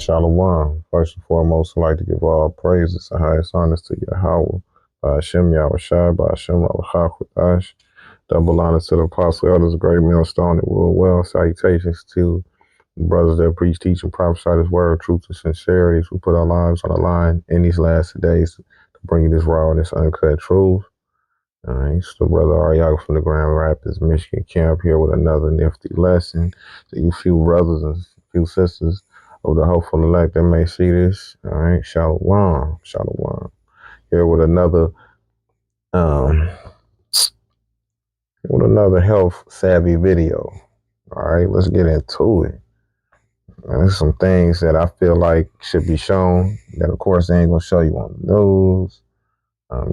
Shalom. First and foremost, I'd like to give all praises and highest honors to Yahweh, by Hashem Yahushai, by Hashem Rabbah. Double honors to the apostle elders, great millstone that rule well. Salutations to the brothers that preach, teach, and prophesy this word, truth, and sincerity, as we put our lives on the line in these last days to bring you this raw and this uncut truth. It's the brother Ariaga from the Grand Rapids, Michigan camp here with another nifty lesson. To you few brothers and few sisters of the hopeful elect that may see this. All right, shalom, shalom. Here um, with another health savvy video. All right, let's get into it. There's some things that I feel like should be shown that, of course, they ain't gonna show you on the news.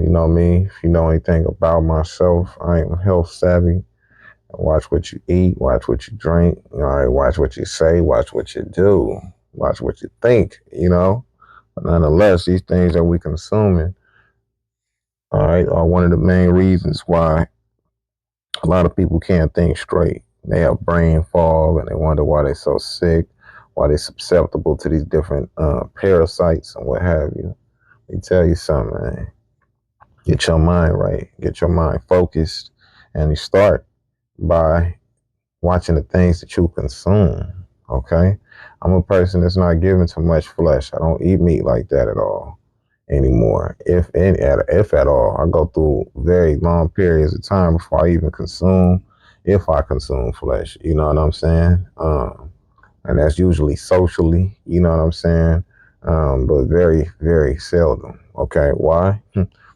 You know me. If you know anything about myself, I am health savvy. Watch what you eat, watch what you drink, watch what you say, watch what you do, watch what you think, But nonetheless, these things that we consuming, all right, are one of the main reasons why a lot of people can't think straight. They have brain fog and they wonder why they're so sick, why they're susceptible to these different parasites and what have you. Let me tell you something, man. Get your mind right, get your mind focused, and you start by watching the things that you consume. Okay, I'm a person that's not given to much flesh. I don't eat meat like that at all anymore. If at all, I go through very long periods of time before I even consume, if I consume flesh. You know what I'm saying? And that's usually socially. You know what I'm saying? But very, very seldom. Okay, why?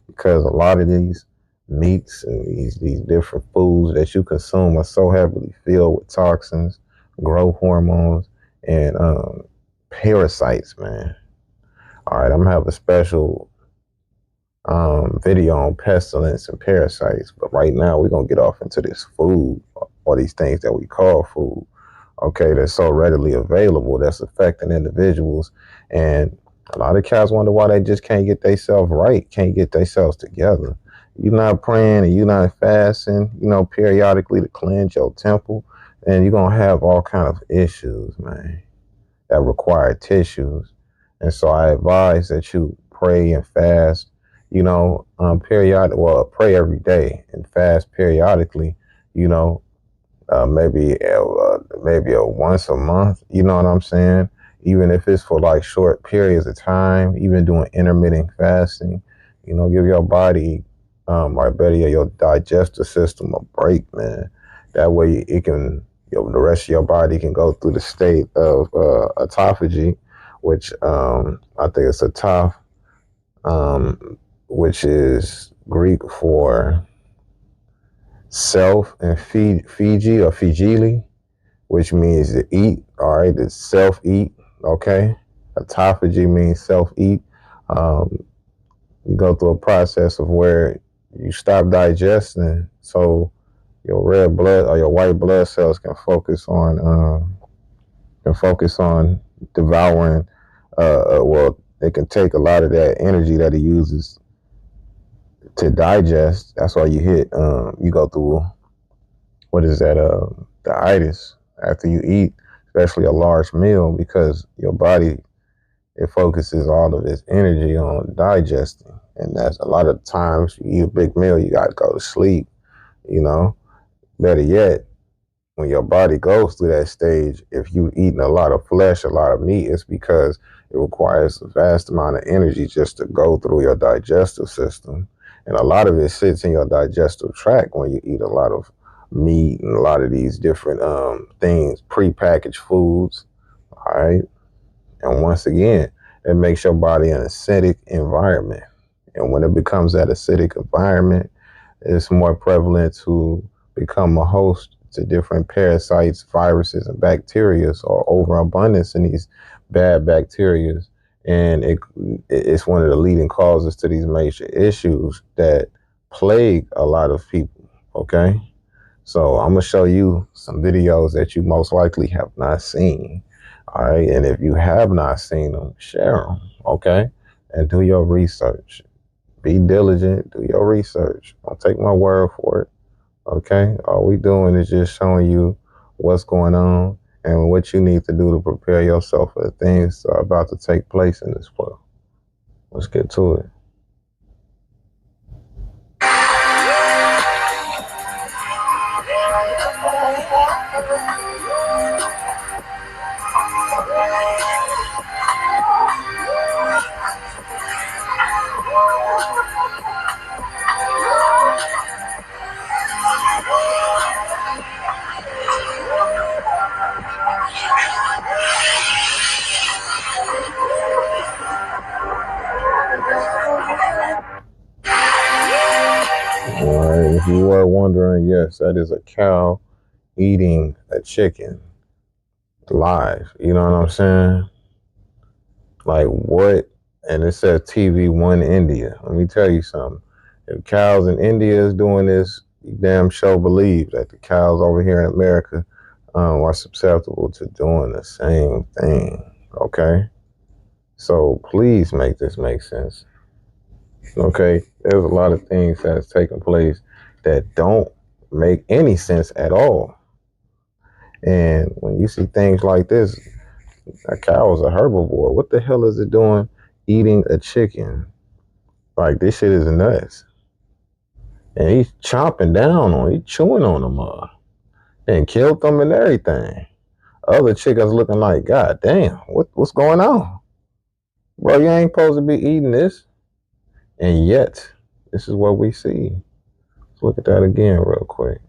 Because a lot of these meats and these different foods that you consume are so heavily filled with toxins, growth hormones, and parasites, man. All right, I'm gonna have a special video on pestilence and parasites, but right now we're gonna get off into this food or these things that we call food. Okay, that's so readily available that's affecting individuals, and a lot of cats wonder why they just can't get themselves right, can't get themselves together. You're not praying and you're not fasting, periodically to cleanse your temple, and you're gonna have all kind of issues, man, that require tissues. And so I advise that you pray and fast, pray every day and fast periodically, you know, maybe a once a month, you know what I'm saying? Even if it's for like short periods of time, even doing intermittent fasting, give your body, or better yet, your digestive system a break, man. That way it can, the rest of your body can go through the state of autophagy, which I think it's which is Greek for self, and Fiji or Fijili, which means to eat. All right, it's self-eat. Okay, autophagy means self-eat. You go through a process of where you stop digesting, so your red blood or your white blood cells can focus on devouring. Well, they can take a lot of that energy that it uses to digest. That's why you go through, what is that, the itis after you eat, especially a large meal, because your body, it focuses all of its energy on digesting. And that's a lot of times you eat a big meal, you got to go to sleep, better yet, when your body goes through that stage, if you eating a lot of flesh, a lot of meat, it's because it requires a vast amount of energy just to go through your digestive system. And a lot of it sits in your digestive tract when you eat a lot of meat and a lot of these different things, prepackaged foods. All right. And once again, it makes your body an acidic environment. And when it becomes that acidic environment, it's more prevalent to become a host to different parasites, viruses, and bacteria, or overabundance in these bad bacteria. And it's one of the leading causes to these major issues that plague a lot of people. Okay. So I'm going to show you some videos that you most likely have not seen. All right. And if you have not seen them, share them. Okay. And do your research. Be diligent. Do your research. Don't take my word for it. Okay. All we doing is just showing you what's going on and what you need to do to prepare yourself for the things that are about to take place in this world. Let's get to it. All right, if you were wondering, yes, that is a cow eating a chicken live. You know what I'm saying? Like what? And it says TV1 India. Let me tell you something. If cows in India is doing this, you damn sure believe that the cows over here in America are susceptible to doing the same thing. Okay? So please make this make sense. Okay? There's a lot of things that's taking place that don't make any sense at all. And when you see things like this, a cow is a herbivore. What the hell is it doing eating a chicken? Like, this shit is nuts. And he's chomping down on, he's chewing on them, and killed them and everything. Other chickens looking like, God damn, what's going on? Bro, you ain't supposed to be eating this. And yet, this is what we see. Let's look at that again real quick.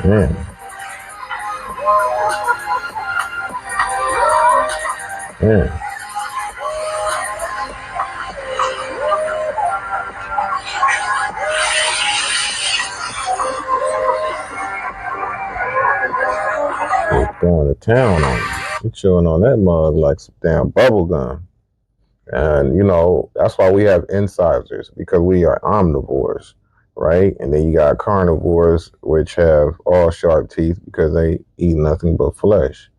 Man. Man. He's going to town on him. He's chewing on that mug like some damn bubble gum. And, you know, that's why we have incisors, because we are omnivores, right? And then you got carnivores, which have all sharp teeth because they eat nothing but flesh.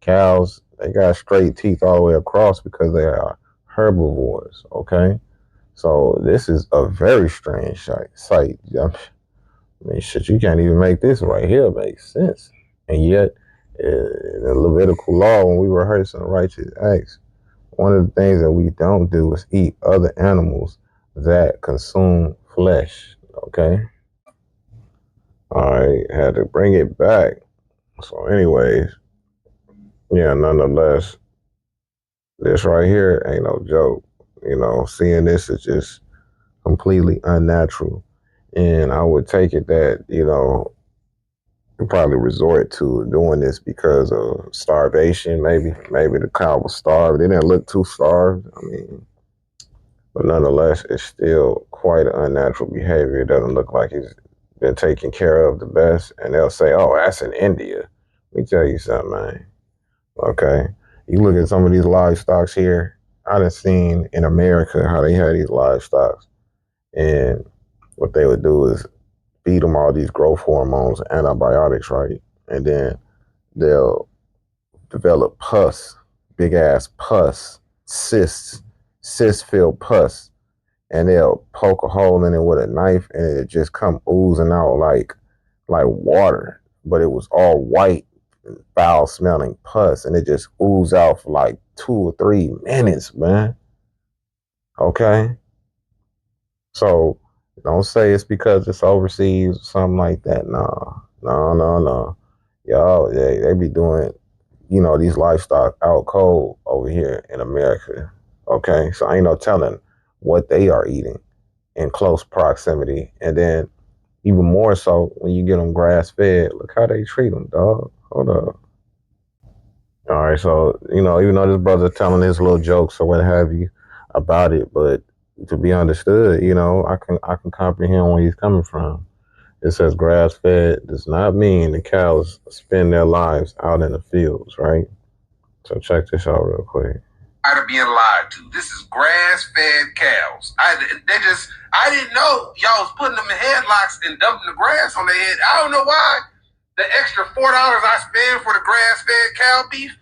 Cows, they got straight teeth all the way across because they are herbivores, okay? So this is a very strange sight. I mean, shit, you can't even make this right here make sense. And yet, in the Levitical law, when we were rehearsing righteous acts, one of the things that we don't do is eat other animals that consume flesh, okay? All right, had to bring it back. So anyways, yeah, nonetheless, this right here ain't no joke. You know, seeing this is just completely unnatural. And I would take it that, you know, you probably resort to doing this because of starvation, maybe. Maybe the cow was starved. They didn't look too starved. I mean, but nonetheless, it's still quite an unnatural behavior. It doesn't look like he's been taken care of the best. And they'll say, oh, that's in India. Let me tell you something, man. Okay. You look at some of these livestock here. I done seen in America how they had these livestock. And what they would do is feed them all these growth hormones, antibiotics, right? And then they'll develop pus, big ass pus, cyst-filled pus, and they'll poke a hole in it with a knife, and it just come oozing out like water, but it was all white, foul smelling pus, and it just oozed out for like 2 or 3 minutes, man. Okay, so don't say it's because it's overseas or something like that. No. Y'all, they be doing, you know, these livestock out cold over here in America. Okay, so ain't no telling what they are eating in close proximity. And then even more so when you get them grass fed, look how they treat them, dog. Hold up. All right, so, you know, even though this brother telling his little jokes or what have you about it, but to be understood, you know, I can comprehend where he's coming from. It says grass fed does not mean the cows spend their lives out in the fields, right? So check this out real quick. Tired of being lied to. This is grass-fed cows. I didn't know y'all was putting them in headlocks and dumping the grass on their head. I don't know why. The extra $4 I spend for the grass-fed cow beef,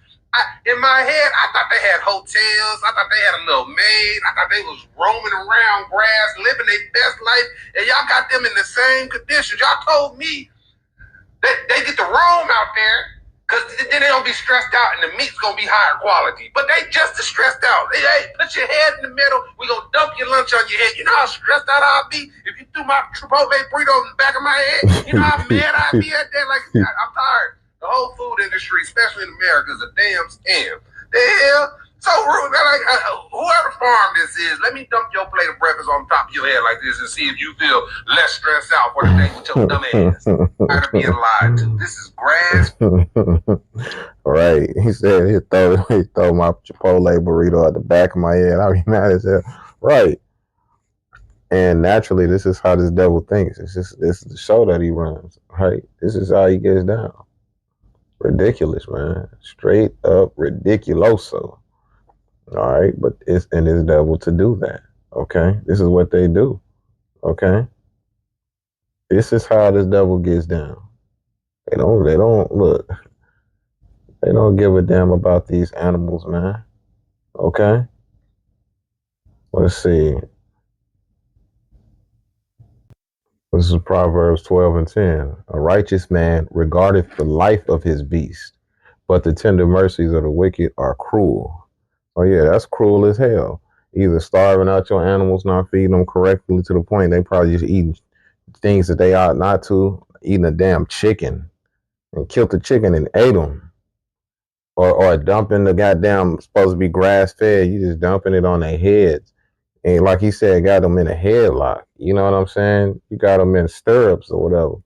In my head, I thought they had hotels. I thought they had a little maid. I thought they was roaming around grass, living their best life. And y'all got them in the same conditions. Y'all told me they get to roam out there because then they don't be stressed out and the meat's going to be higher quality. But they just as stressed out. Hey, put your head in the middle. We going to dump your lunch on your head. You know how stressed out I'll be if you threw my Chipotle burrito in the back of my head? You know how mad I'd be at that? Like, I'm tired. The whole food industry, especially in America, is a damn scam. The hell? So rude. Like, whoever farm this is, let me dump your plate of breakfast on top of your head like this and see if you feel less stressed out for the day with your dumb ass. Tired of being lied to. This is grass. Right. He said he throw my Chipotle burrito at the back of my head. I'll be mad as hell. Right. And naturally, this is how this devil thinks. This is the show that he runs. Right. This is how he gets down. Ridiculous, man. Straight up ridiculoso. All right, but it's in his devil to do that. Okay, this is what they do. Okay, this is how this devil gets down. They don't look. They don't give a damn about these animals, man. Okay, let's see. This is Proverbs 12:10. A righteous man regardeth the life of his beast, but the tender mercies of the wicked are cruel. Oh yeah, that's cruel as hell. Either starving out your animals, not feeding them correctly to the point they probably just eating things that they ought not to, eating a damn chicken and killed the chicken and ate them, or dumping the goddamn supposed to be grass fed, you just dumping it on their heads, and like he said, got them in a headlock. You know what I'm saying? You got them in stirrups or whatever.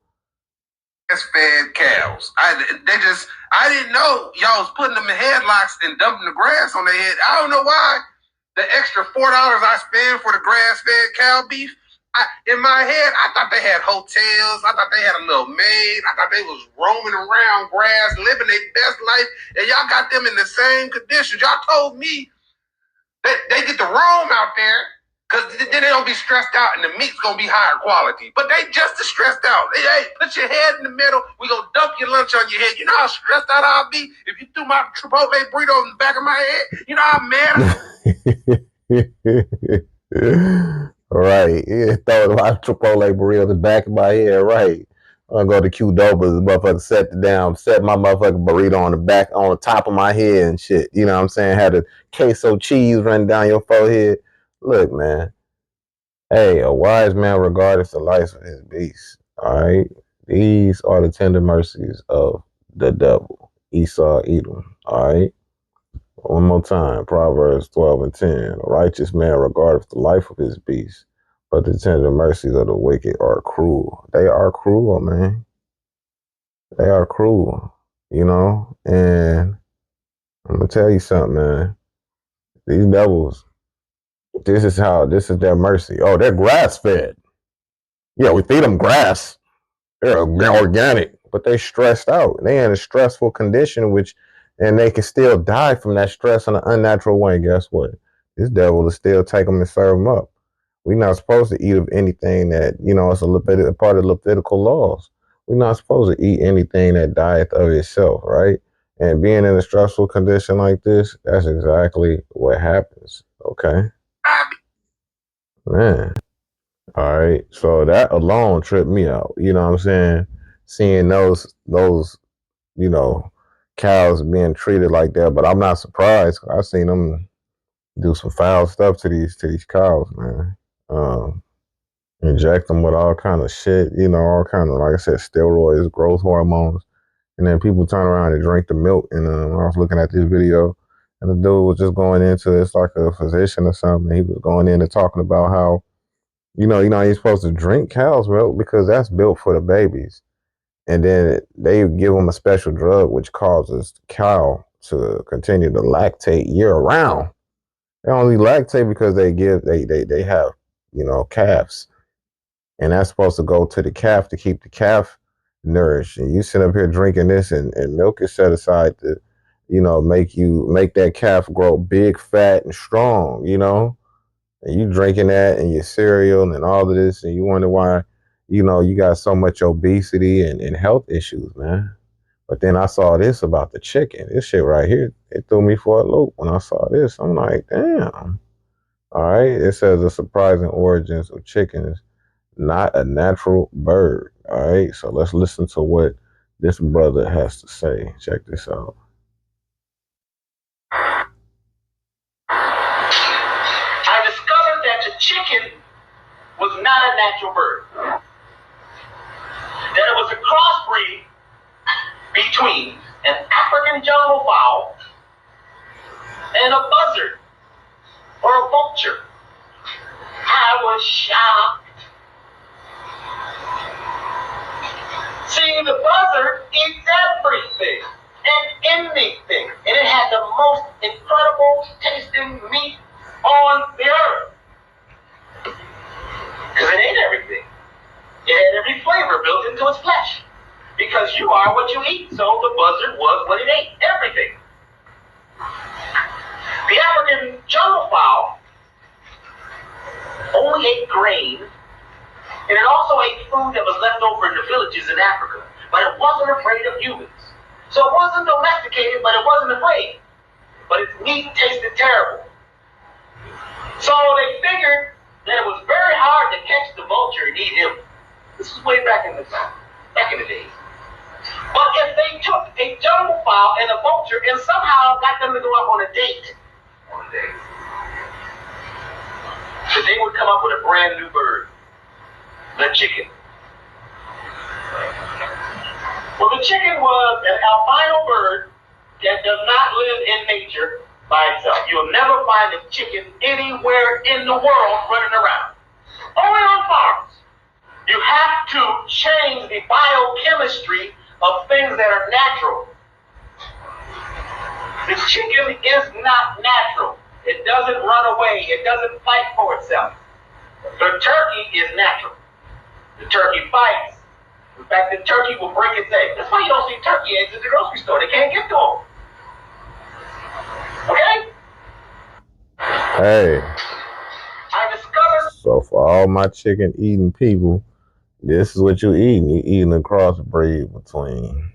Fed cows. I didn't know y'all was putting them in headlocks and dumping the grass on their head. I don't know why the extra $4 I spend for the grass-fed cow beef. In my head, I thought they had hotels. I thought they had a little maid. I thought they was roaming around grass, living their best life. And y'all got them in the same conditions. Y'all told me that they get to roam out there because then they don't be stressed out and the meat's going to be higher quality. But they just as stressed out. Hey, put your head in the middle. We going to dump your lunch on your head. You know how stressed out I'll be if you threw my Chipotle burrito in the back of my head? You know how mad Right. Yeah, throw my Chipotle burrito in the back of my head. Right. I'm gonna go to Qdoba's, motherfucker set my motherfucking burrito on the top of my head and shit. You know what I'm saying? Had a queso cheese running down your forehead. Look, man. Hey, a wise man regardeth the life of his beast. All right. These are the tender mercies of the devil. Esau, Edom. All right. One more time. Proverbs 12:10. A righteous man regardeth the life of his beast, but the tender mercies of the wicked are cruel. They are cruel, man. They are cruel, you know? And I'm going to tell you something, man. These devils, this is their mercy. Oh, they're grass fed. Yeah, we feed them grass. They're organic, but they stressed out. They in a stressful condition, and they can still die from that stress in an unnatural way. Guess what? This devil will still take them and serve them up. We're not supposed to eat of anything that, it's a part of the Levitical laws. We're not supposed to eat anything that dieth of itself, right? And being in a stressful condition like this, that's exactly what happens, okay? Man. All right. So that alone tripped me out. You know what I'm saying? Seeing those, cows being treated like that, but I'm not surprised. I've seen them do some foul stuff to these cows, man. Inject them with all kind of shit, all kind of, like I said, steroids, growth hormones, and then people turn around and drink the milk. And I was looking at this video, and the dude was just going into it's like a physician or something. He was going in and talking about how, you're supposed to drink cow's milk because that's built for the babies. And then they give them a special drug which causes the cow to continue to lactate year round. They only lactate because they have, calves. And that's supposed to go to the calf to keep the calf nourished. And you sit up here drinking this, and milk is set aside to, make that calf grow big, fat, and strong, and you drinking that and your cereal and all of this, and you wonder why, you got so much obesity and health issues, man. But then I saw this about the chicken. This shit right here, it threw me for a loop when I saw this. I'm like, damn. All right. It says the surprising origins of chickens, not a natural bird. All right. So let's listen to what this brother has to say. Check this out. I discovered that the chicken was not a natural bird. That it was a crossbreed between an African jungle fowl and a buzzard or a vulture. I was shocked. See, the buzzard eats everything and anything, and it had the most incredible tasting meat on the earth. Because it ate everything. It had every flavor built into its flesh. Because you are what you eat, so the buzzard was what it ate, everything. The African jungle fowl only ate grain, and it also ate food that was left over in the villages in Africa, but it wasn't afraid of humans. So it wasn't domesticated, but it wasn't afraid. But its meat tasted terrible. So they figured that it was very hard to catch the vulture and eat him. This was way back in the days. But if they took a jungle fowl and a vulture and somehow got them to go up on a date, that they would come up with a brand new bird, the chicken. Well, the chicken was an albino bird that does not live in nature by itself. You'll never find a chicken anywhere in the world running around. Only on farms. You have to change the biochemistry of things that are natural. The chicken is not natural. It doesn't run away. It doesn't fight for itself. The turkey is natural. The turkey fights. In fact, the turkey will break its eggs. That's why you don't see turkey eggs at the grocery store. They can't get to them. Okay? Hey. I discovered. So for all my chicken eating people, this is what you're eating. You're eating a crossbreed between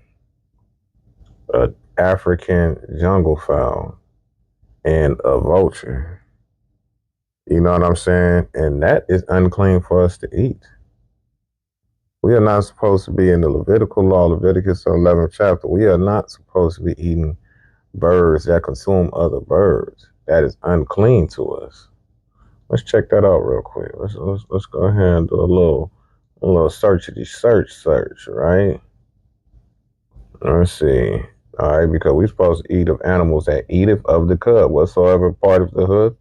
an African jungle fowl and a vulture. You know what I'm saying? And that is unclean for us to eat. We are not supposed to be in the Levitical law, Leviticus 11th chapter. We are not supposed to be eating birds that consume other birds. That is unclean to us. Let's check that out real quick. Let's go ahead and do a little searchity search, right? Let's see. All right, because we're supposed to eat of animals that eateth of the cub, whatsoever part of the hoof.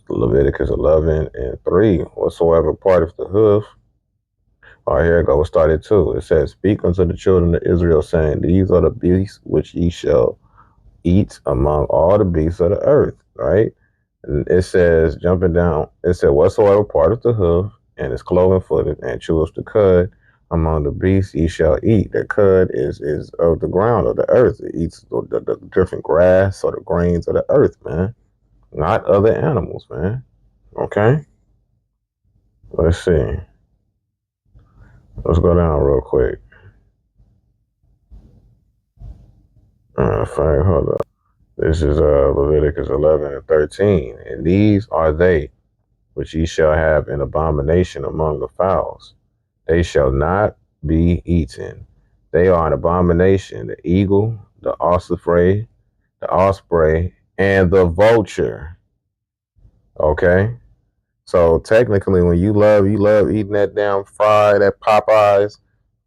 Leviticus 11:3, whatsoever part of the hoof. All right, here it goes. We started 2. It says, "Speak unto the children of Israel, saying, These are the beasts which ye shall eat among all the beasts of the earth." Right? And it says, jumping down, it said, "Whatsoever part of the hoof, and is cloven footed, and chews the cud, among the beasts ye shall eat." The cud is of the ground, of the earth. It eats the different grass or the grains of the earth, man. Not other animals, man. Okay? Let's see. Let's go down real quick. Hold up. This is Leviticus 11:13. "And these are they which ye shall have an abomination among the fowls. They shall not be eaten. They are an abomination: the eagle, the osprey, and the vulture." Okay? So technically, when you love eating that damn that Popeyes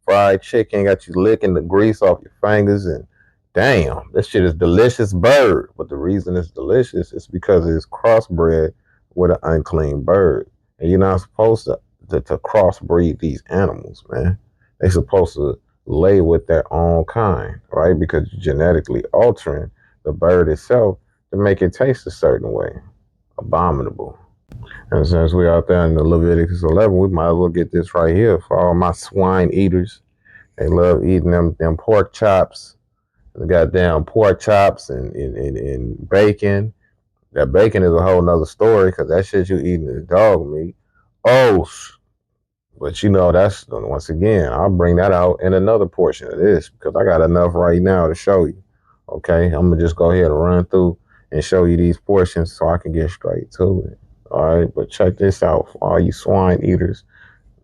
fried chicken, got you licking the grease off your fingers, and damn, this shit is delicious bird. But the reason it's delicious is because it's crossbred with an unclean bird, and you're not supposed to crossbreed these animals, man. They're supposed to lay with their own kind, right? Because you're genetically altering the bird itself to make it taste a certain way. Abominable. And since we're out there in the Leviticus 11, we might as well get this right here for all my swine eaters. They love eating them pork chops, the goddamn pork chops and bacon. That bacon is a whole nother story because that shit you eating is dog meat. Oh, But you know, that's once again, I'll bring that out in another portion of this because I got enough right now to show you. Okay, I'm gonna just go ahead and run through and show you these portions so I can get straight to it. All right, but check this out for all you swine eaters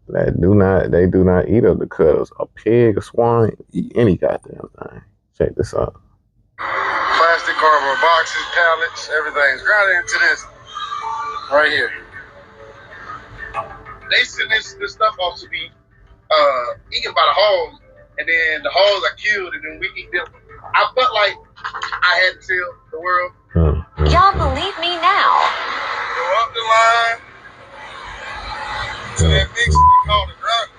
that do not eat of the cutters. A pig, a swine, eat any goddamn thing. Check this out. Plastic cardboard boxes, pallets, everything's grounded into this right here. They send this stuff off to be eaten by the hogs, and then the hogs are killed, and then we eat them. I felt like I had to tell the world. Y'all believe me now. Go up the line to that mix called the grunt.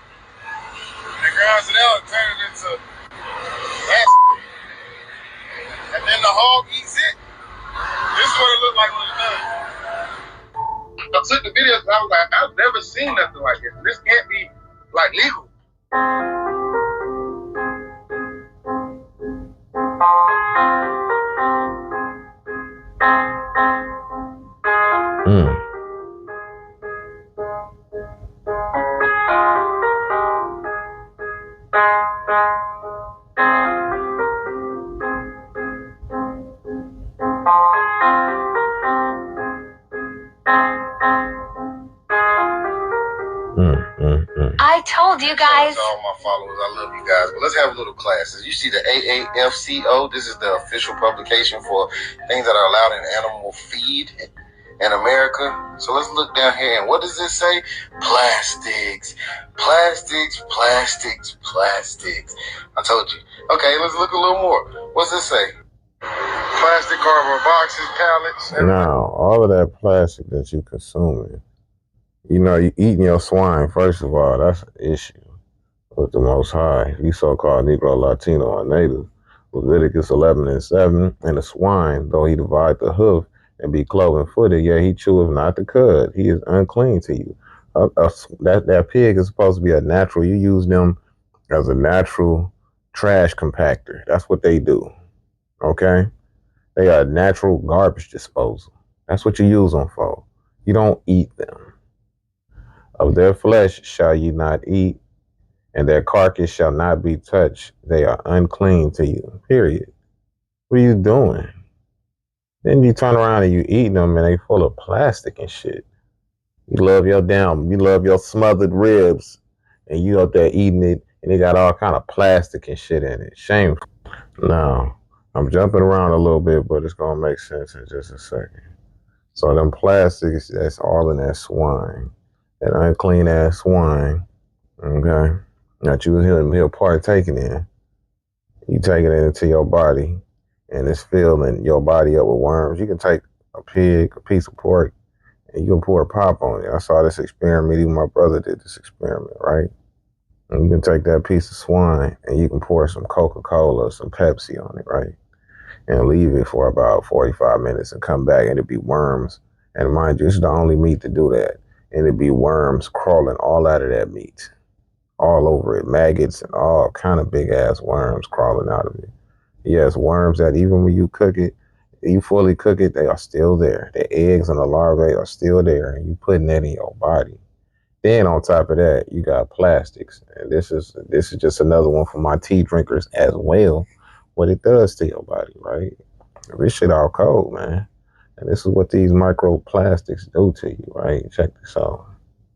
It grounds it out and turns it into that. And then the hog eats it. This is what it looked like when it's done. I took the video because I was like, I've never seen nothing like this. This can't be like legal. I told you guys. To all my followers, I love you guys. But let's have a little class. As you see the AAFCO, this is the official publication for things that are allowed in animal feed in America. So let's look down here. And what does this say? Plastics. Plastics, plastics, plastics. I told you. Okay, let's look a little more. What's this say? Plastic cardboard boxes, pallets. Now, all of that plastic that you consuming, you know, you eating your swine, first of all, that's an issue with the Most High. You so-called Negro, Latino, or Native. Leviticus 11:7, and the swine, though he divide the hoof and be cloven-footed, yet he cheweth not the cud. He is unclean to you. That pig is supposed to be a natural. You use them as a natural trash compactor. That's what they do. Okay? They are natural garbage disposal. That's what you use them for. You don't eat them. Of their flesh shall ye not eat, and their carcass shall not be touched. They are unclean to you. Period. What are you doing? Then you turn around and you eating them, and they full of plastic and shit. You love your smothered ribs, and you out there eating it, and they got all kind of plastic and shit in it. Shameful. Now, I'm jumping around a little bit, but it's gonna make sense in just a second. So them plastics, that's all in that swine. That unclean ass swine, okay, that you he'll partaking in. You taking it into your body, and it's filling your body up with worms. You can take a pig, a piece of pork, and you can pour a pop on it. I saw this experiment. Even my brother did this experiment, right? And you can take that piece of swine, and you can pour some Coca-Cola or some Pepsi on it, right? And leave it for about 45 minutes and come back, and it'd be worms. And mind you, it's the only meat to do that. And it'd be worms crawling all out of that meat, all over it, maggots and all kind of big ass worms crawling out of it. Yes, worms that even when you cook it, you fully cook it, they are still there. The eggs and the larvae are still there, and you putting that in your body. Then on top of that, you got plastics, and this is just another one for my tea drinkers as well. What it does to your body, right? This shit all cold, man. And this is what these microplastics do to you, right? Check this out.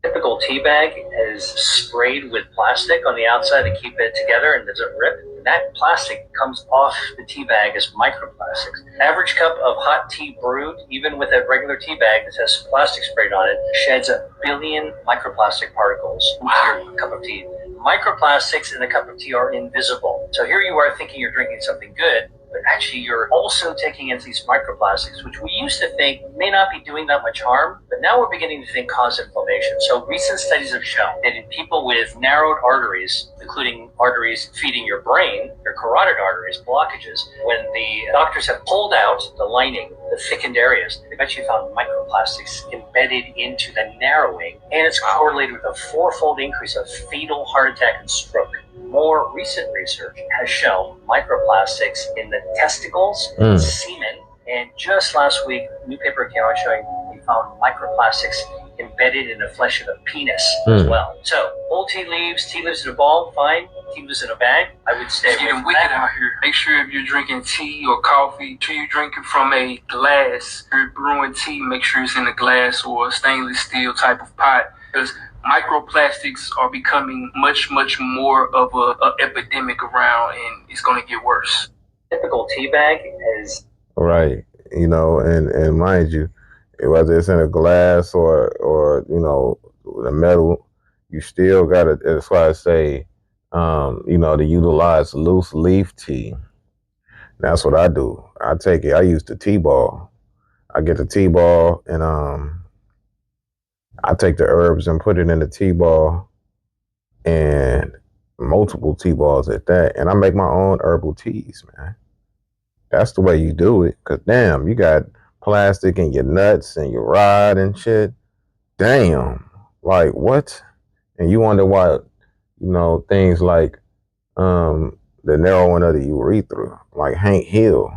Typical tea bag is sprayed with plastic on the outside to keep it together and doesn't rip. And that plastic comes off the tea bag as microplastics. Average cup of hot tea brewed, even with a regular tea bag that has plastic sprayed on it, sheds 1 billion microplastic particles into your cup of tea. Microplastics in a cup of tea are invisible. So here you are thinking you're drinking something good, but actually you're also taking in these microplastics, which we used to think may not be doing that much harm, but now we're beginning to think cause inflammation. So recent studies have shown that in people with narrowed arteries, including arteries feeding your brain, your carotid arteries, blockages, when the doctors have pulled out the lining, the thickened areas, they've actually found microplastics embedded into the narrowing, and it's correlated with a 4-fold increase of fatal heart attack and stroke. More recent research has shown microplastics in the testicles, semen, and just last week, a new paper came out showing we found microplastics embedded in the flesh of the penis as well. So, whole tea leaves in a ball, fine. Tea leaves in a bag, I would stay away from wicked that. out here. Make sure if you're drinking tea or coffee, make sure you're drinking from a glass. If you're brewing tea, make sure it's in a glass or a stainless steel type of pot, because microplastics are becoming much more of a epidemic around, and it's going to get worse. Typical tea bag is right. You know, and mind you, whether it's in a glass or you know, the metal, you still gotta. That's why I say, you know, to utilize loose leaf tea. That's what I do. I take it. I use the tea ball. I get the tea ball and I take the herbs and put it in the tea ball and multiple tea balls at that, and I make my own herbal teas, man. That's the way you do it. Cause damn, you got plastic in your nuts and your rod and shit. Damn, like what? And you wonder why, you know, things like the narrowing of the urethra, like Hank Hill,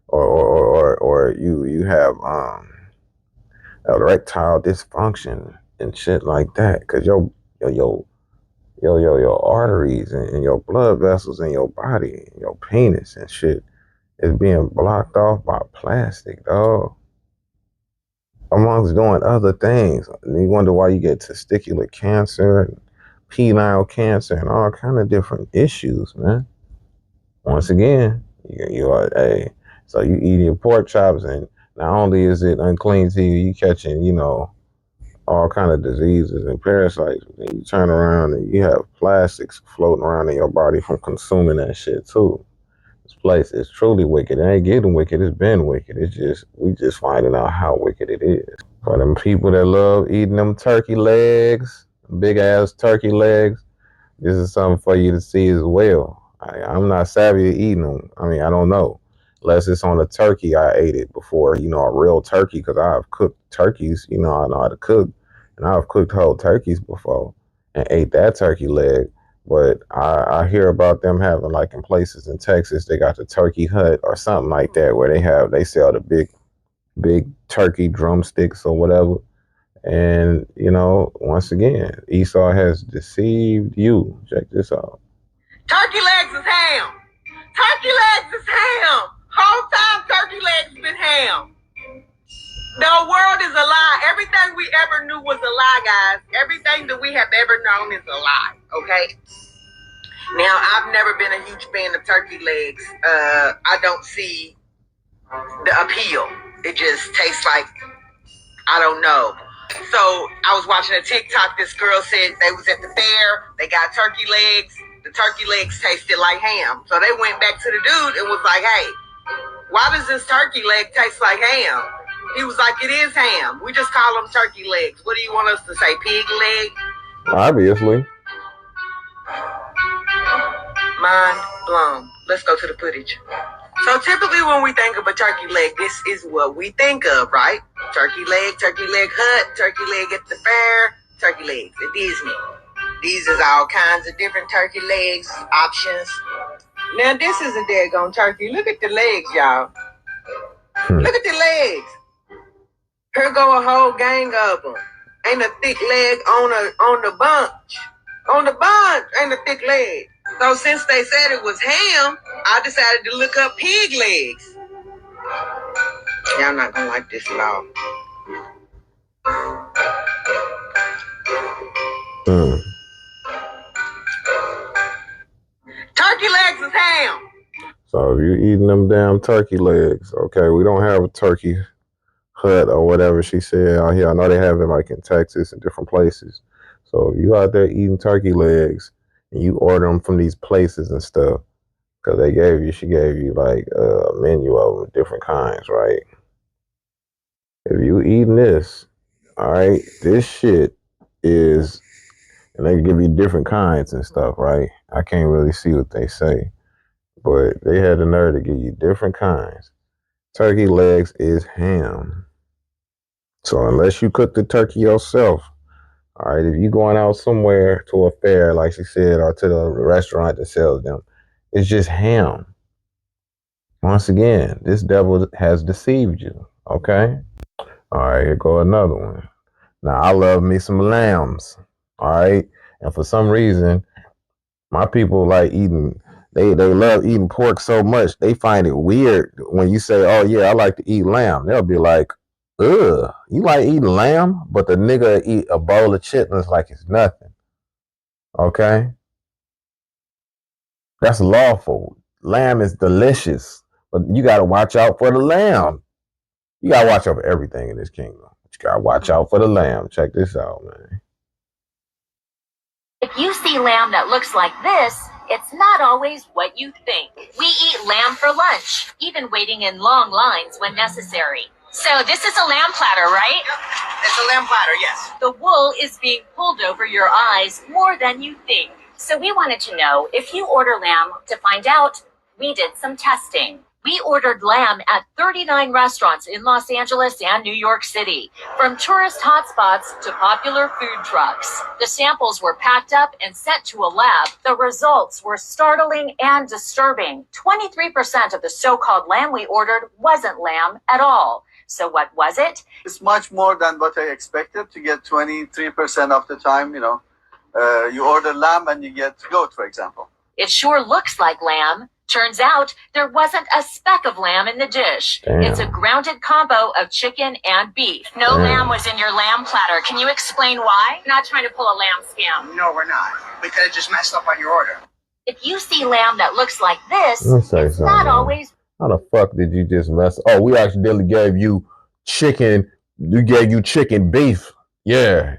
or you have erectile dysfunction and shit like that, because your arteries and your blood vessels in your body, your penis and shit is being blocked off by plastic, dog. Amongst doing other things, and you wonder why you get testicular cancer and penile cancer and all kind of different issues, man. Once again, you are so you eat your pork chops, and not only is it unclean to you, you catching, you know, all kind of diseases and parasites. But then you turn around and you have plastics floating around in your body from consuming that shit too. This place is truly wicked. It ain't getting wicked. It's been wicked. It's just we just finding out how wicked it is. For them people that love eating them turkey legs, big ass turkey legs, this is something for you to see as well. I'm not savvy to eating them. I mean, I don't know. Unless it's on a turkey, I ate it before, you know, a real turkey, because I've cooked turkeys, you know, I know how to cook. And I've cooked whole turkeys before and ate that turkey leg. But I hear about them having, like in places in Texas, they got the turkey hut or something like that where they sell the big turkey drumsticks or whatever. And, you know, once again, Esau has deceived you. Check this out. Turkey legs is ham. Turkey legs is ham. Whole time turkey legs been ham. The world is a lie. Everything we ever knew was a lie, guys. Everything that we have ever known is a lie, okay? Now, I've never been a huge fan of turkey legs. I don't see the appeal. It just tastes like, I don't know. So I was watching a TikTok. This girl said they was at the fair. They got turkey legs. The turkey legs tasted like ham. So they went back to the dude and was like, hey, why does this turkey leg taste like ham? He was like, it is ham. We just call them turkey legs. What do you want us to say, pig leg? Obviously. Mind blown. Let's go to the footage. So typically when we think of a turkey leg, this is what we think of, right? Turkey leg hut, turkey leg at the fair, turkey legs at Disney. These is all kinds of different turkey legs options. Now this is a daggone turkey. Look at the legs, y'all. Look at the legs. Here go a whole gang of them. Ain't a thick leg on the bunch. On the bunch ain't a thick leg. So since they said it was ham, I decided to look up pig legs. Y'all not gonna like this at all. Turkey legs is ham. So if you're eating them damn turkey legs, okay, we don't have a turkey hut or whatever she said out here. I know they have it like in Texas and different places. So if you out there eating turkey legs and you order them from these places and stuff, because she gave you like a menu of them, different kinds, right? If you eating this, all right, this shit is, and they give you different kinds and stuff, right? I can't really see what they say, but they had the nerve to give you different kinds. Turkey legs is ham. So unless you cook the turkey yourself, all right, if you going out somewhere to a fair, like she said, or to the restaurant that sells them, it's just ham. Once again, this devil has deceived you, okay? All right, here go another one. Now I love me some lambs. All right. And for some reason, my people like eating, they love eating pork so much, they find it weird when you say, oh yeah, I like to eat lamb. They'll be like, ugh, you like eating lamb? But the nigga eat a bowl of chitlins like it's nothing. Okay? That's lawful. Lamb is delicious. But you gotta watch out for the lamb. You gotta watch out for everything in this kingdom. You gotta watch out for the lamb. Check this out, man. If you see lamb that looks like this, it's not always what you think. We eat lamb for lunch, even waiting in long lines when necessary. So this is a lamb platter, right? Yep, it's a lamb platter, yes. The wool is being pulled over your eyes more than you think. So we wanted to know if you order lamb. To find out, we did some testing. We ordered lamb at 39 restaurants in Los Angeles and New York City, from tourist hotspots to popular food trucks. The samples were packed up and sent to a lab. The results were startling and disturbing. 23% of the so-called lamb we ordered wasn't lamb at all. So what was it? It's much more than what I expected. To get 23% of the time, you order lamb and you get goat, for example. It sure looks like lamb. Turns out there wasn't a speck of lamb in the dish. Damn. It's a grounded combo of chicken and beef. No lamb was in your lamb platter. Can you explain why? Not trying to pull a lamb scam. No, we're not. We could have just messed up on your order. If you see lamb that looks like this, Let me say it's something, not man. always. How the fuck did you just mess? Oh, we accidentally gave you chicken. We gave you chicken beef. Yeah.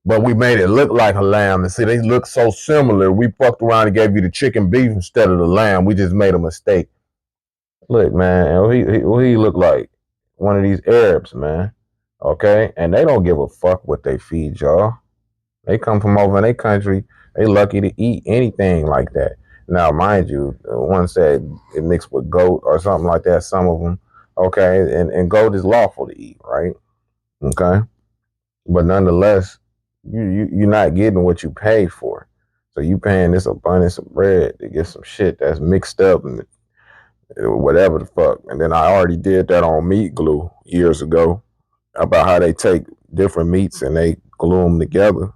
But we made it look like a lamb. And see, they look so similar. We fucked around and gave you the chicken beef instead of the lamb. We just made a mistake. Look, man, what he look like? One of these Arabs, man. Okay? And they don't give a fuck what they feed y'all. They come from over in their country. They lucky to eat anything like that. Now, mind you, one said it mixed with goat or something like that, some of them. Okay? And goat is lawful to eat, right? Okay? But nonetheless, you're not getting what you pay for. So you paying this abundance of bread to get some shit that's mixed up and whatever the fuck. And then I already did that on Meat Glue years ago about how they take different meats and they glue them together.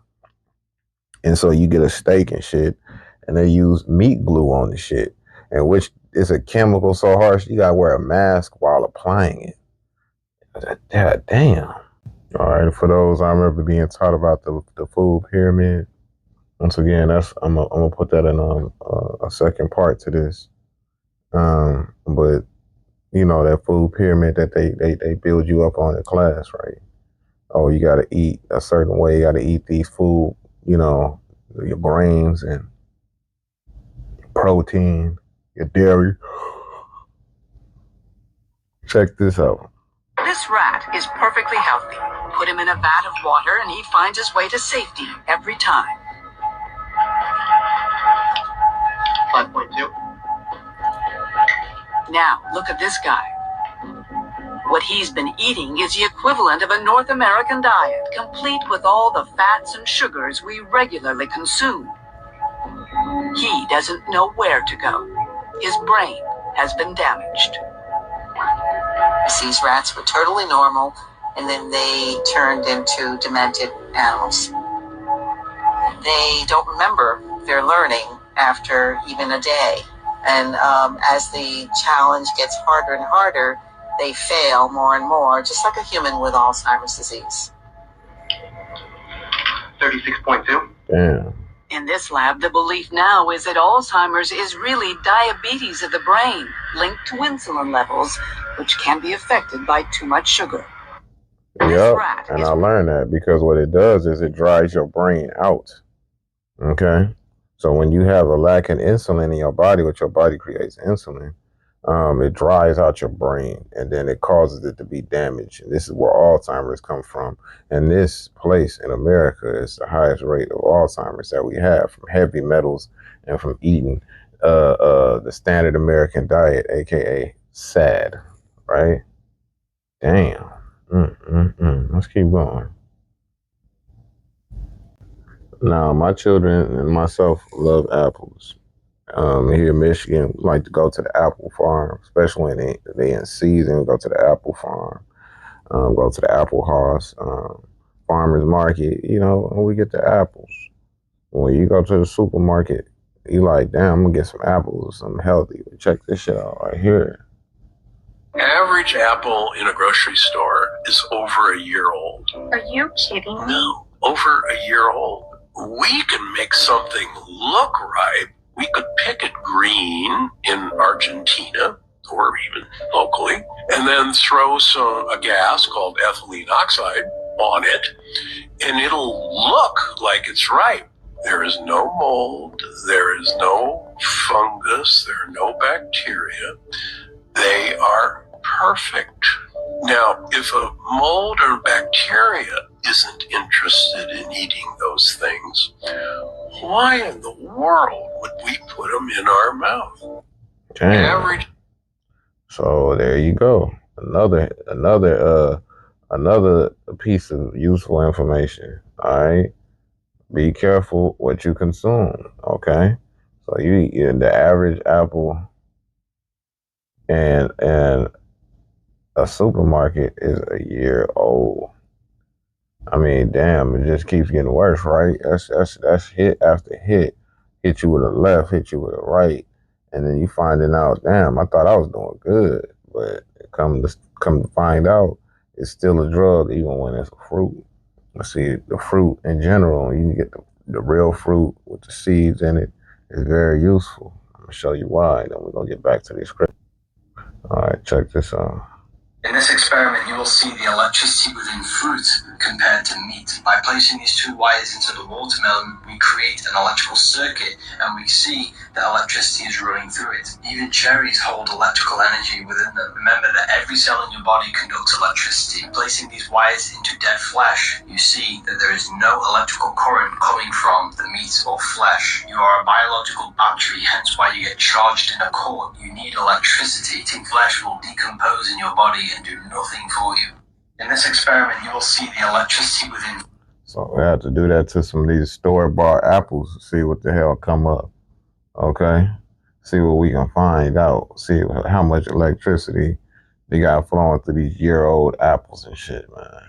And so you get a steak and shit, and they use meat glue on the shit, and which is a chemical so harsh you gotta wear a mask while applying it. God damn. All right, for those, I remember being taught about the food pyramid. Once again, I'm gonna put that in a second part to this. But you know that food pyramid that they build you up on in class, right? Oh, you gotta eat a certain way. You gotta eat these food, your grains and protein, your dairy. Check this out. This rat is perfectly healthy. Put him in a vat of water and he finds his way to safety every time. 5.2. Now, look at this guy. What he's been eating is the equivalent of a North American diet, complete with all the fats and sugars we regularly consume. He doesn't know where to go. His brain has been damaged. These rats were totally normal, and then they turned into demented animals. They don't remember their learning after even a day. And as the challenge gets harder and harder, they fail more and more, just like a human with Alzheimer's disease. 36.2. Damn. In this lab, the belief now is that Alzheimer's is really diabetes of the brain, linked to insulin levels, which can be affected by too much sugar. Yep, and I learned that because what it does is it dries your brain out. Okay? So when you have a lack in insulin in your body, which your body creates insulin, it dries out your brain and then it causes it to be damaged. And this is where Alzheimer's comes from. And this place in America is the highest rate of Alzheimer's that we have from heavy metals and from eating the standard American diet, aka SAD, right? Damn. Let's keep going. Now, my children and myself love apples. Here in Michigan, we like to go to the apple farm, especially when they're in season. Go to the apple farm, go to the apple house. farmer's market, you know, and we get the apples. When you go to the supermarket, you like, damn, I'm gonna get some apples, something healthy. Check this shit out right here. Average apple in a grocery store is over a year old. Are you kidding me? No, over a year old. We can make something look ripe. We could pick it green in Argentina or even locally, and then throw a gas called ethylene oxide on it, and it'll look like it's ripe. There is no mold, there is no fungus, there are no bacteria. They are perfect. Now, if a mold or bacteria isn't interested in eating those things, why in the world would we put them in our mouth? Damn. So there you go. Another piece of useful information. All right. Be careful what you consume. Okay. So you eat the average apple and a supermarket is a year old. I mean, damn, it just keeps getting worse, right? That's hit after hit. Hit you with a left, hit you with a right, and then you finding out, damn, I thought I was doing good, but come to find out, it's still a drug, even when it's a fruit. Let's see, the fruit in general, you can get the real fruit with the seeds in it is very useful. I'm gonna show you why. Then we're gonna get back to the script. All right, check this out. In this experiment, you will see the electricity within fruit compared to meat. By placing these two wires into the watermelon, we create an electrical circuit, and we see that electricity is running through it. Even cherries hold electrical energy within them. Remember that every cell in your body conducts electricity. Placing these wires into dead flesh, you see that there is no electrical current coming from the meat or flesh. You are a biological battery, hence why you get charged in a court. You need electricity. Flesh will decompose in your body and do nothing for you. In this experiment, you will see the electricity within. So we have to do that to some of these store-bought apples, see what the hell come up. Okay? See what we can find out. See how much electricity they got flowing through these year-old apples and shit, man.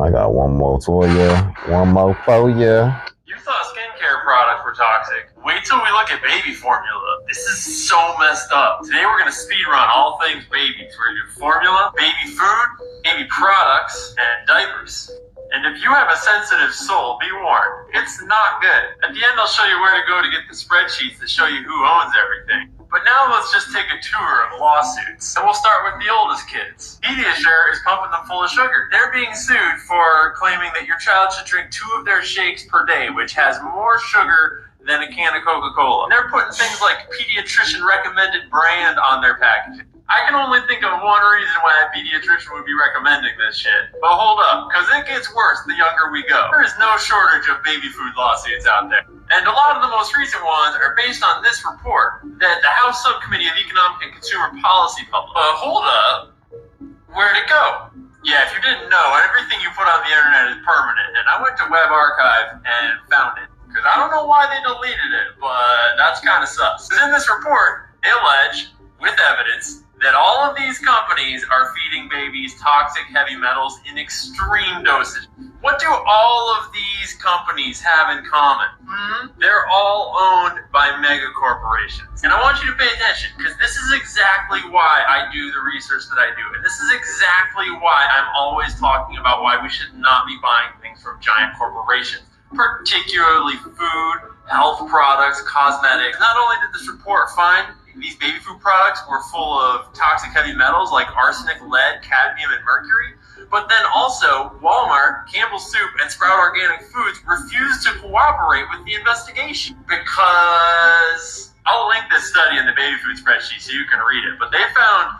I got one more for ya. One more for ya. You thought skincare products were toxic. Wait till we look at baby formula. This is so messed up. Today we're going to speed run all things babies. We're going to do formula, baby food, baby products, and diapers. And if you have a sensitive soul, be warned, it's not good. At the end, I'll show you where to go to get the spreadsheets that show you who owns everything. But now let's just take a tour of lawsuits. And we'll start with the oldest kids. Pediasure is pumping them full of sugar. They're being sued for claiming that your child should drink 2 of their shakes per day, which has more sugar than a can of Coca-Cola. And they're putting things like pediatrician recommended brand on their packaging. I can only think of one reason why a pediatrician would be recommending this shit. But hold up, because it gets worse the younger we go. There is no shortage of baby food lawsuits out there. And a lot of the most recent ones are based on this report that the House Subcommittee of Economic and Consumer Policy published. But hold up, where'd it go? Yeah, if you didn't know, everything you put on the internet is permanent. And I went to Web Archive and found it. Because I don't know why they deleted it, but that's kind of sus. Because in this report, they allege, with evidence, that all of these companies are feeding babies toxic heavy metals in extreme dosage. What do all of these companies have in common? They're all owned by mega corporations. And I want you to pay attention, because this is exactly why I do the research that I do. And this is exactly why I'm always talking about why we should not be buying things from giant corporations, particularly food, health products, cosmetics. Not only did this report find these baby food products were full of toxic heavy metals like arsenic, lead, cadmium, and mercury, but then also Walmart, Campbell's Soup, and Sprout Organic Foods refused to cooperate with the investigation because I'll link this study in the baby food spreadsheet so you can read it, but they found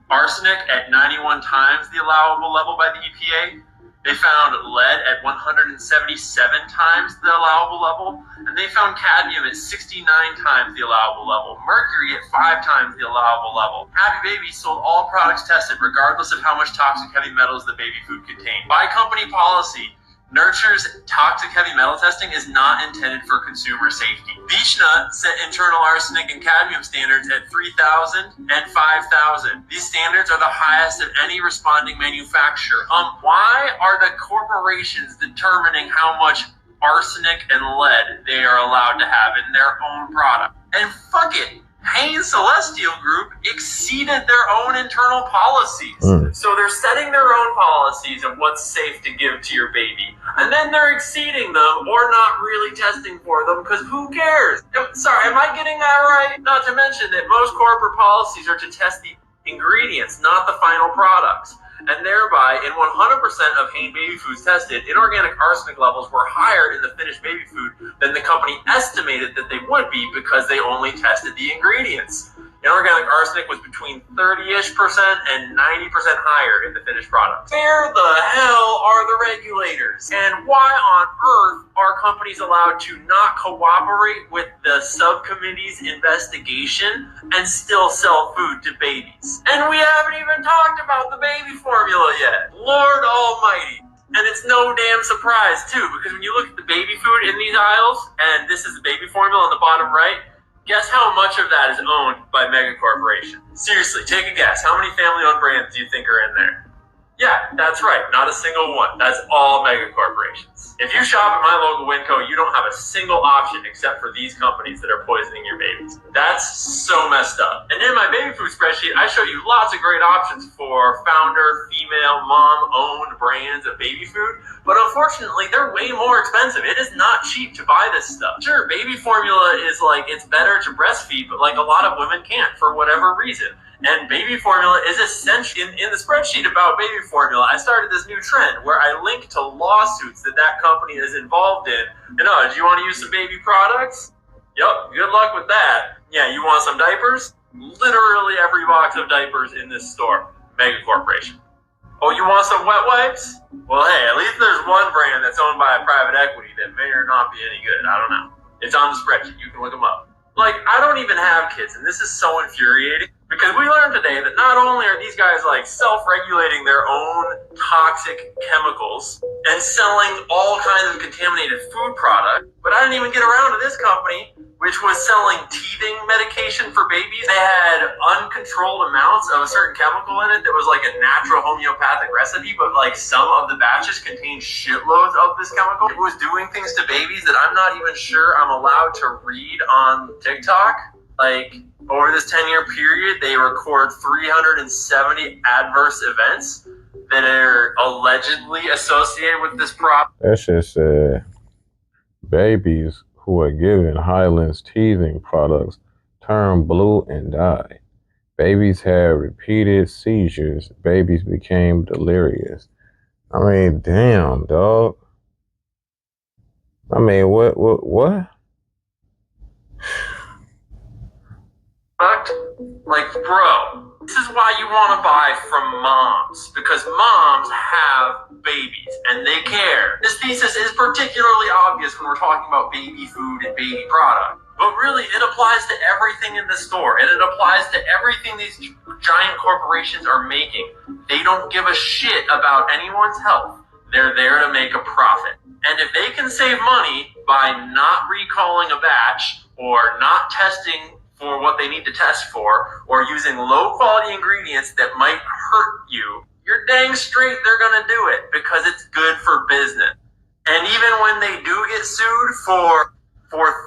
arsenic at 91 times the allowable level by the EPA. They found lead at 177 times the allowable level, and they found cadmium at 69 times the allowable level, mercury at 5 times the allowable level. Happy Baby sold all products tested regardless of how much toxic heavy metals the baby food contained. By company policy, Nurture's toxic heavy metal testing is not intended for consumer safety. Beechnut set internal arsenic and cadmium standards at 3,000 and 5,000. These standards are the highest of any responding manufacturer. Why are the corporations determining how much arsenic and lead they are allowed to have in their own product? And fuck it, Hain Celestial Group exceeded their own internal policies. So they're setting their own policies of what's safe to give to your baby. And then they're exceeding them or not really testing for them because who cares? Sorry, am I getting that right? Not to mention that most corporate policies are to test the ingredients, not the final products. And thereby, in 100% of Hain baby foods tested, inorganic arsenic levels were higher in the finished baby food than the company estimated that they would be because they only tested the ingredients. Inorganic arsenic was between 30-ish% and 90% higher in the finished products. Where the hell are the regulators? And why on earth are companies allowed to not cooperate with the subcommittee's investigation and still sell food to babies? And we haven't even talked about the baby formula yet. Lord Almighty. And it's no damn surprise, too, because when you look at the baby food in these aisles, and this is the baby formula on the bottom right, guess how much of that is owned by mega corporations? Seriously, take a guess. How many family-owned brands do you think are in there? Yeah, that's right. Not a single one. That's all mega corporations. If you shop at my local Winco, you don't have a single option except for these companies that are poisoning your babies. That's so messed up. And in my baby food spreadsheet, I show you lots of great options for founder, female, mom-owned brands of baby food. But unfortunately, they're way more expensive. It is not cheap to buy this stuff. Sure, baby formula is like, it's better to breastfeed, but like a lot of women can't for whatever reason. And baby formula is essential. In the spreadsheet about baby formula, I started this new trend where I link to lawsuits that company is involved in. And do you want to use some baby products? Yep, good luck with that. Yeah, you want some diapers? Literally every box of diapers in this store, mega corporation. Oh, you want some wet wipes? Well, hey, at least there's one brand that's owned by a private equity that may or not be any good. I don't know. It's on the spreadsheet. You can look them up. Like, I don't even have kids, and this is so infuriating. Because we learned today that not only are these guys like self-regulating their own toxic chemicals and selling all kinds of contaminated food products, but I didn't even get around to this company, which was selling teething medication for babies. They had uncontrolled amounts of a certain chemical in it that was like a natural homeopathic recipe, but like some of the batches contained shitloads of this chemical. It was doing things to babies that I'm not even sure I'm allowed to read on TikTok. Like, over this 10-year period, they record 370 adverse events that are allegedly associated with this problem. That shit said babies who are given Highland's teething products turn blue and die. Babies had repeated seizures. Babies became delirious. I mean, damn, dog. I mean, what? Like, bro, this is why you want to buy from moms, because moms have babies and they care. This thesis is particularly obvious when we're talking about baby food and baby product. But really, it applies to everything in the store, and it applies to everything these giant corporations are making. They don't give a shit about anyone's health. They're there to make a profit. And if they can save money by not recalling a batch or not testing for what they need to test for, or using low quality ingredients that might hurt you, you're dang straight they're gonna do it because it's good for business. And even when they do get sued for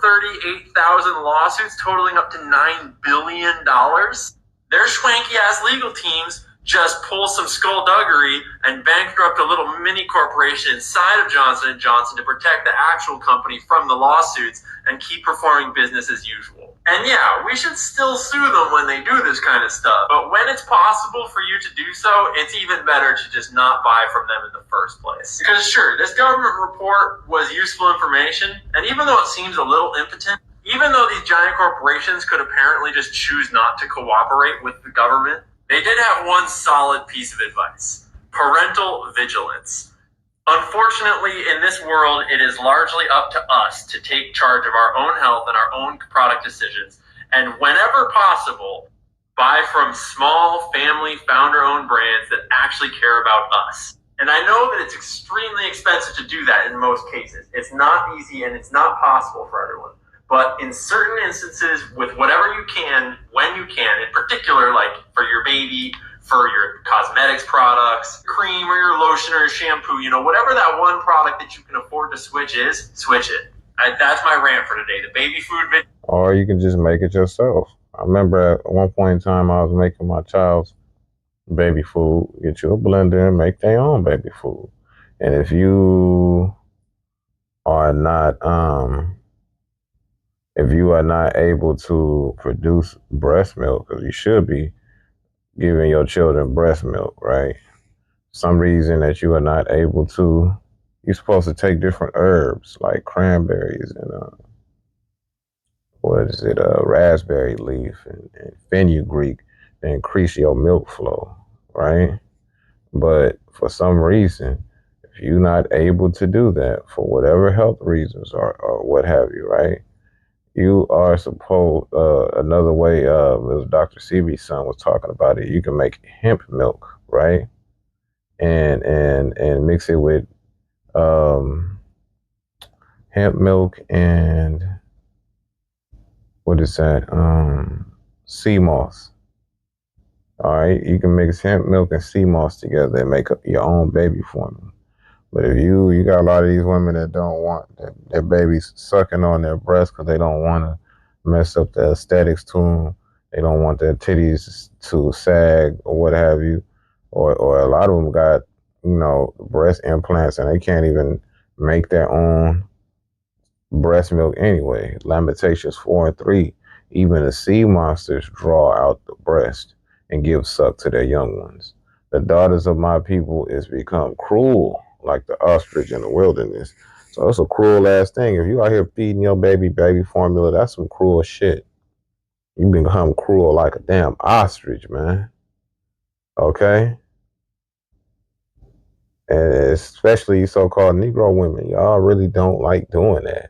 38,000 lawsuits totaling up to $9 billion, their schwanky ass legal teams just pull some skullduggery and bankrupt a little mini corporation inside of Johnson & Johnson to protect the actual company from the lawsuits and keep performing business as usual. And yeah, we should still sue them when they do this kind of stuff, but when it's possible for you to do so, it's even better to just not buy from them in the first place. Because sure, this government report was useful information, and even though it seems a little impotent, even though these giant corporations could apparently just choose not to cooperate with the government, they did have one solid piece of advice: parental vigilance. Unfortunately, in this world, it is largely up to us to take charge of our own health and our own product decisions. And whenever possible, buy from small family founder-owned brands that actually care about us. And I know that it's extremely expensive to do that in most cases. It's not easy and it's not possible for everyone. But in certain instances, with whatever you can, when you can, in particular, like for your baby, for your cosmetics products, cream or your lotion or your shampoo, whatever that one product that you can afford to switch is, switch it. That's my rant for today. The baby food video. Or you can just make it yourself. I remember at one point in time I was making my child's baby food. Get you a blender and make their own baby food. And if you are not able to produce breast milk, because you should be giving your children breast milk, right? Some reason that you are not able to, you're supposed to take different herbs like cranberries and raspberry leaf and fenugreek to increase your milk flow, right? But for some reason, if you're not able to do that for whatever health reasons or what have you, right? You are supposed, another way, as Dr. CB's son was talking about it, you can make hemp milk, right? And mix it with hemp milk and what is that? Sea moss. All right, you can mix hemp milk and sea moss together and make your own baby formula. But if you got a lot of these women that don't want their babies sucking on their breasts because they don't want to mess up the aesthetics to them. They don't want their titties to sag or what have you. Or a lot of them got, breast implants and they can't even make their own breast milk anyway. Lamentations 4 and 3. Even the sea monsters draw out the breast and give suck to their young ones. The daughters of my people is become cruel, like the ostrich in the wilderness. So it's a cruel ass thing. If you out here feeding your baby formula, that's some cruel shit. You become cruel like a damn ostrich, man. Okay? And especially so-called Negro women. Y'all really don't like doing that.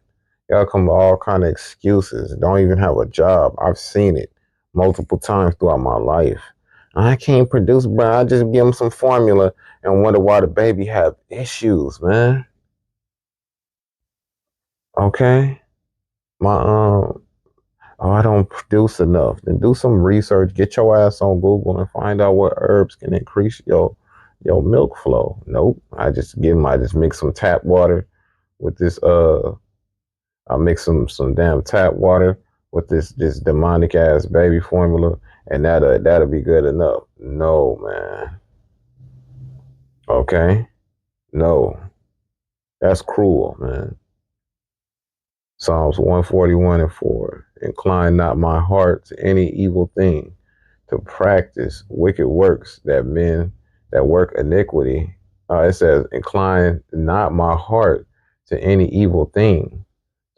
Y'all come with all kind of excuses. Don't even have a job. I've seen it multiple times throughout my life. I can't produce, bro. I just give them some formula and wonder why the baby have issues, man. Okay? I don't produce enough. Then do some research. Get your ass on Google and find out what herbs can increase your milk flow. Nope. I just mix some tap water with this I mix some damn tap water with this demonic ass baby formula, and that'll be good enough. No, man. Okay? No. That's cruel, man. Psalms 141 and 4. Incline not my heart to any evil thing, to practice wicked works that men that work iniquity. It says, incline not my heart to any evil thing,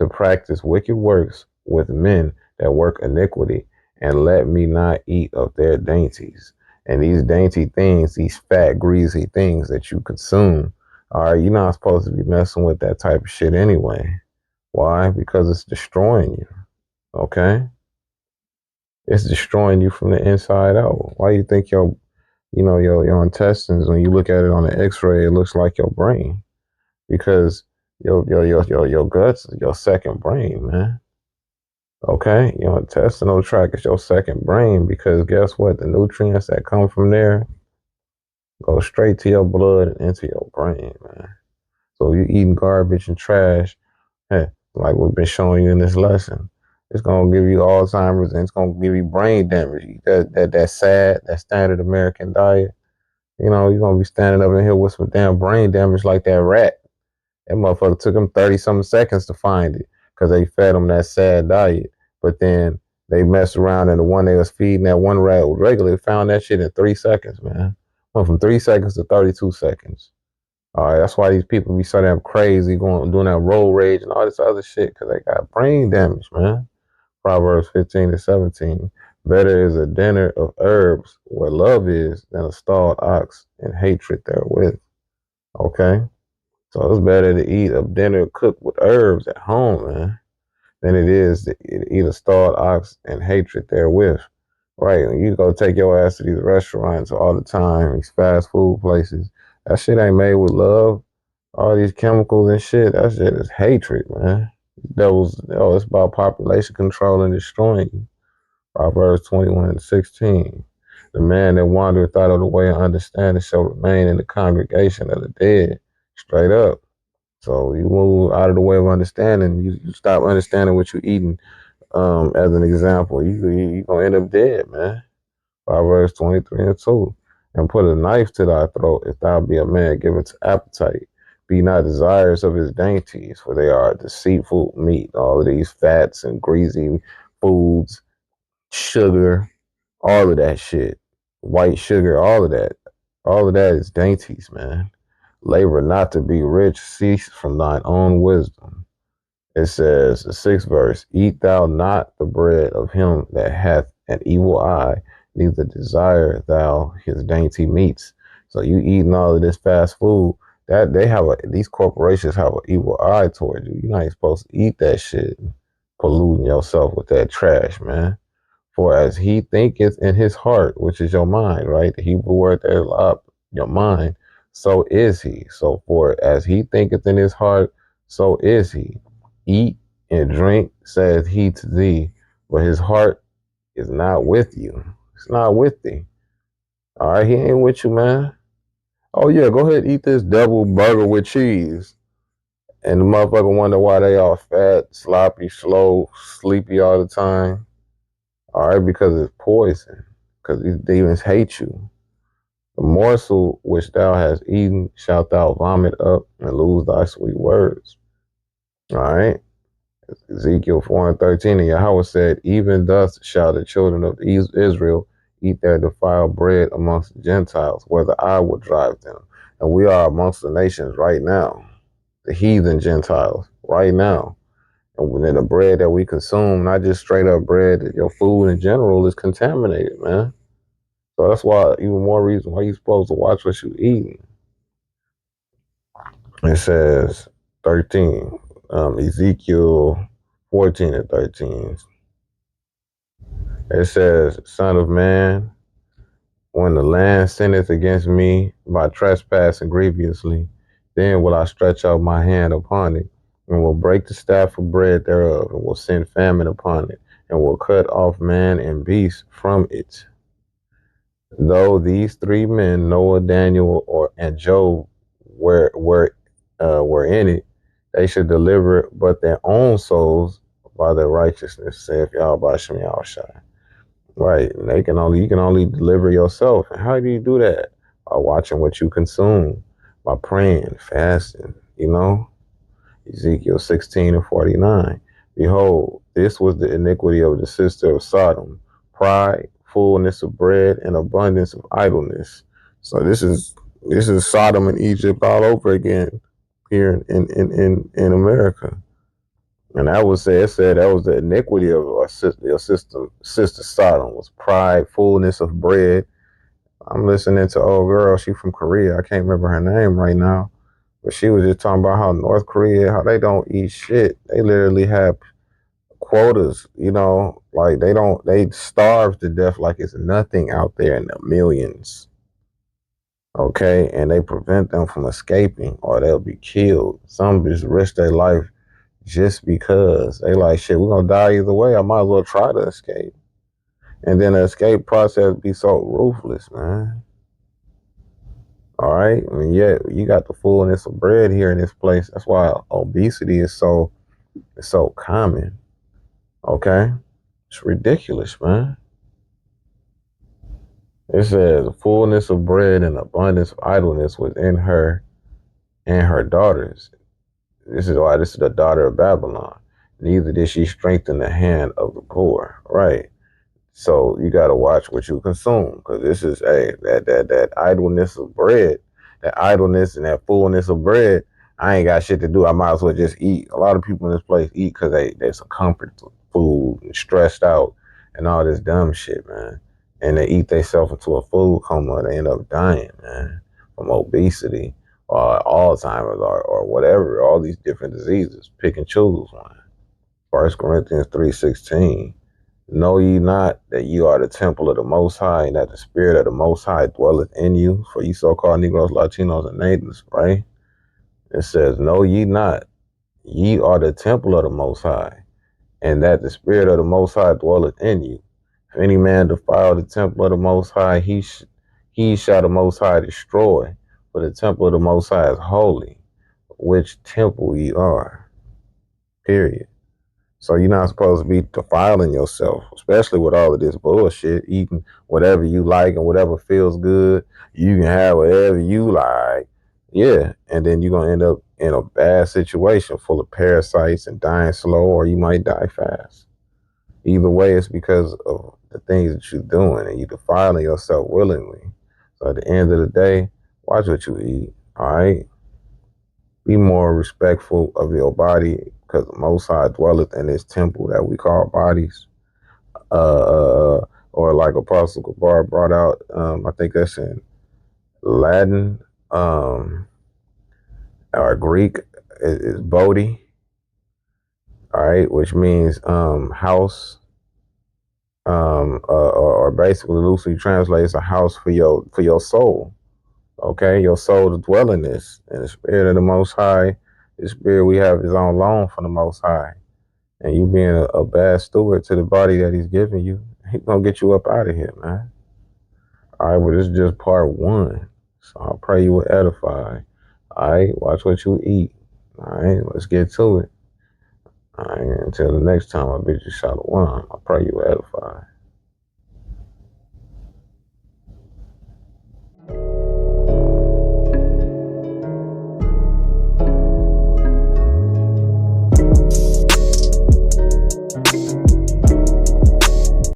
to practice wicked works with men that work iniquity, and let me not eat of their dainties. And these dainty things, these fat, greasy things that you consume, you're not supposed to be messing with that type of shit anyway. Why? Because it's destroying you. Okay? It's destroying you from the inside out. Why do you think your intestines, when you look at it on an X-ray, it looks like your brain? Because your guts is your second brain, man. Okay? Your intestinal tract is your second brain because guess what? The nutrients that come from there go straight to your blood and into your brain, man. So you eating garbage and trash, like we've been showing you in this lesson, it's gonna give you Alzheimer's and it's gonna give you brain damage. That standard American diet. You're gonna be standing up in here with some damn brain damage like that rat. That motherfucker took him 30-something seconds to find it because they fed him that sad diet. But then they messed around and the one they was feeding, that one rat regularly, found that shit in 3 seconds, man. Went from 3 seconds to 32 seconds. All right, that's why these people be so damn crazy doing that road rage and all this other shit because they got brain damage, man. Proverbs 15 to 17. Better is a dinner of herbs where love is than a stalled ox and hatred therewith. Okay? So it's better to eat a dinner cooked with herbs at home, man, than it is to eat a stalled ox and hatred therewith. Right? When you go take your ass to these restaurants all the time, these fast food places, That shit ain't made with love. All these chemicals and shit, that shit is hatred, man. It's about population control and destroying you. Proverbs 21:16. The man that wandereth out of the way of understanding shall remain in the congregation of the dead. Straight up. So you move out of the way of understanding, you stop understanding what you're eating. As an example, you gonna end up dead, man. Proverbs 23:2. And put a knife to thy throat if thou be a man given to appetite. Be not desirous of his dainties, for they are deceitful meat. All of these fats and greasy foods, sugar, all of that shit, white sugar, all of that. All of that is dainties, man. Labor not to be rich, cease from thine own wisdom. It says, the sixth verse, eat thou not the bread of him that hath an evil eye, neither desire thou his dainty meats. So you eating all of this fast food, that these corporations have an evil eye toward you. You're not even supposed to eat that shit, polluting yourself with that trash, man. For as he thinketh in his heart, which is your mind, right? The Hebrew word there is up, your mind, so is he. So for as he thinketh in his heart, so is he. Eat and drink, saith he to thee, but his heart is not with you. It's not with thee. All right, he ain't with you, man. Oh yeah, go ahead, eat this double burger with cheese. And the motherfucker wonder why they all fat, sloppy, slow, sleepy all the time. All right, because it's poison. Because these demons hate you. The morsel which thou hast eaten shalt thou vomit up and lose thy sweet words. All right. Ezekiel 4:13, and Yahweh said, even thus shall the children of Israel eat their defiled bread amongst the Gentiles, whether I will drive them. And we are amongst the nations right now, the heathen Gentiles right now. And within the bread that we consume, not just straight up bread, your food in general is contaminated, man. So that's why, even more reason why you're supposed to watch what you eating. It says 13, Ezekiel 14:13. It says, Son of man, when the land sinneth against me by trespassing grievously, then will I stretch out my hand upon it, and will break the staff of bread thereof, and will send famine upon it, and will cut off man and beast from it. Though these three men, Noah, Daniel, and Job, were in it, they should deliver but their own souls by their righteousness, saith Yahweh Shem Yahushai. Right. And you can only deliver yourself. And how do you do that? By watching what you consume, by praying, fasting, Ezekiel 16:49. Behold, this was the iniquity of the sister of Sodom, pride, fullness of bread, and abundance of idleness. So this is Sodom and Egypt all over again here in America. And I would say, it said that was the iniquity of our sister Sodom, was pride, fullness of bread. I'm listening to old girl, she from Korea. I can't remember her name right now. But she was just talking about how North Korea, how they don't eat shit. They literally have quotas, like they starve to death like it's nothing out there in the millions. Okay, and they prevent them from escaping or they'll be killed. Some just risk their life just because they like, shit, we're gonna die either way. I might as well try to escape. And then the escape process be so ruthless, man. All right, I mean, yeah, you got the fullness of bread here in this place. That's why obesity is so common. Okay, it's ridiculous, man. It says fullness of bread and abundance of idleness was in her and her daughters. This is why this is the daughter of Babylon. Neither did she strengthen the hand of the poor. Right. So you got to watch what you consume, because this is that idleness of bread, that idleness and that fullness of bread. I ain't got shit to do. I might as well just eat. A lot of people in this place eat because there's a comfort food and stressed out and all this dumb shit, man. And they eat themselves into a food coma. They end up dying, man, from obesity or Alzheimer's or whatever. All these different diseases. Pick and choose one. 1 Corinthians 3:16. Know ye not that you are the temple of the Most High, and that the Spirit of the Most High dwelleth in you? For you so-called Negroes, Latinos, and natives, right? It says, know ye not, ye are the temple of the Most High, and that the Spirit of the Most High dwelleth in you. If any man defile the temple of the Most High, he shall the Most High destroy. For the temple of the Most High is holy, which temple ye are. Period. So you're not supposed to be defiling yourself, especially with all of this bullshit, eating whatever you like and whatever feels good. You can have whatever you like. Yeah. And then you're going to end up in a bad situation full of parasites and dying slow, or you might die fast. Either way, it's because of the things that you're doing and you're defiling yourself willingly. So at the end of the day, watch what you eat. All right. Be more respectful of your body, because the Most High dwelleth in this temple that we call bodies. Or like Apostle Gabar brought out, I think that's in Latin, or Greek, is Bodhi, all right, which means house, or basically loosely translates a house for your soul. Okay, your soul to dwell in this, and the Spirit of the Most High, the Spirit we have is on loan from the Most High. And you being a bad steward to the body that he's giving you, he's gonna get you up out of here, man. All right, but this is just part one. So I pray you will edify. All right, watch what you eat. All right, let's get to it. All right, until the next time, I bid you shalom. I pray you will edify.